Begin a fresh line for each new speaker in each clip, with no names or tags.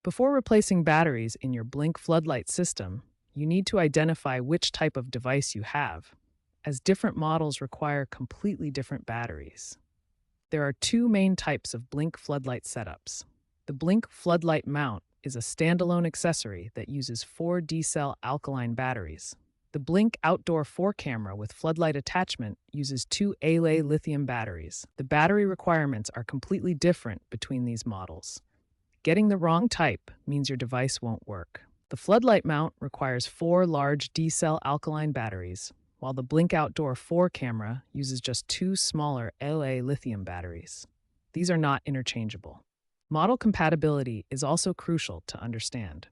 Before replacing batteries in your Blink Floodlight system, you need to identify which type of device you have, as different models require completely different batteries. There are two main types of Blink Floodlight setups. The Blink Floodlight mount is a standalone accessory that uses four D-cell alkaline batteries. The Blink Outdoor 4 camera with floodlight attachment uses two AA lithium batteries. The battery requirements are completely different between these models. Getting the wrong type means your device won't work. The floodlight mount requires four large D-cell alkaline batteries, while the Blink Outdoor 4 camera uses just two smaller AA lithium batteries. These are not interchangeable. Model compatibility is also crucial to understand.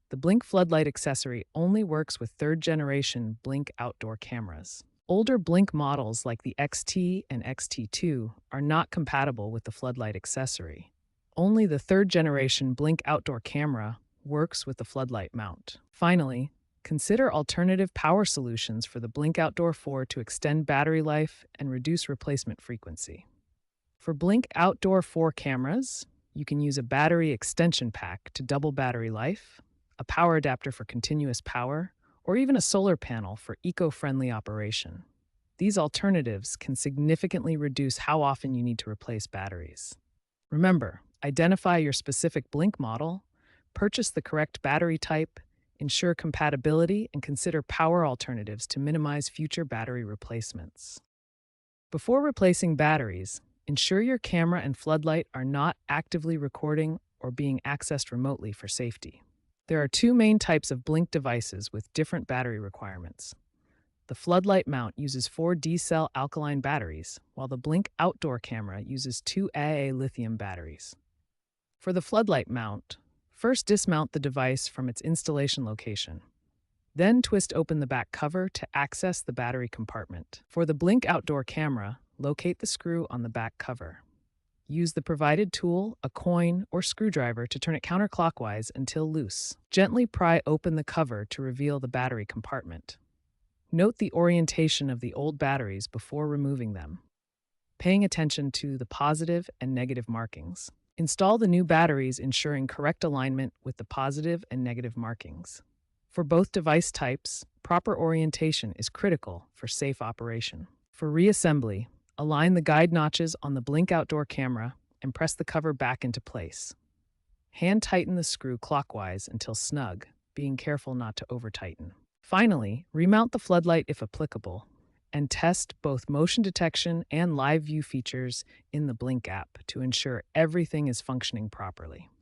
The Blink Floodlight accessory only works with third-generation Blink Outdoor cameras. Older Blink models like the XT and XT2 are not compatible with the floodlight accessory. Only the third-generation Blink Outdoor camera works with the floodlight mount. Finally, consider alternative power solutions for the Blink Outdoor 4 to extend battery life and reduce replacement frequency. For Blink Outdoor 4 cameras, you can use a battery extension pack to double battery life, a power adapter for continuous power, or even a solar panel for eco-friendly operation. These alternatives can significantly reduce how often you need to replace batteries. Remember, identify your specific Blink model, purchase the correct battery type, ensure compatibility, and consider power alternatives to minimize future battery replacements. Before replacing batteries, ensure your camera and floodlight are not actively recording or being accessed remotely for safety. There are two main types of Blink devices with different battery requirements. The floodlight mount uses four D-cell alkaline batteries, while the Blink Outdoor camera uses two AA lithium batteries. For the floodlight mount, first dismount the device from its installation location. Then twist open the back cover to access the battery compartment. For the Blink Outdoor camera, locate the screw on the back cover. Use the provided tool, a coin, or screwdriver to turn it counterclockwise until loose. Gently pry open the cover to reveal the battery compartment. Note the orientation of the old batteries before removing them, paying attention to the positive and negative markings. Install the new batteries, ensuring correct alignment with the positive and negative markings. For both device types, proper orientation is critical for safe operation. For reassembly, align the guide notches on the Blink Outdoor camera and press the cover back into place. Hand tighten the screw clockwise until snug, being careful not to over-tighten. Finally, remount the floodlight if applicable, and test both motion detection and live view features in the Blink app to ensure everything is functioning properly.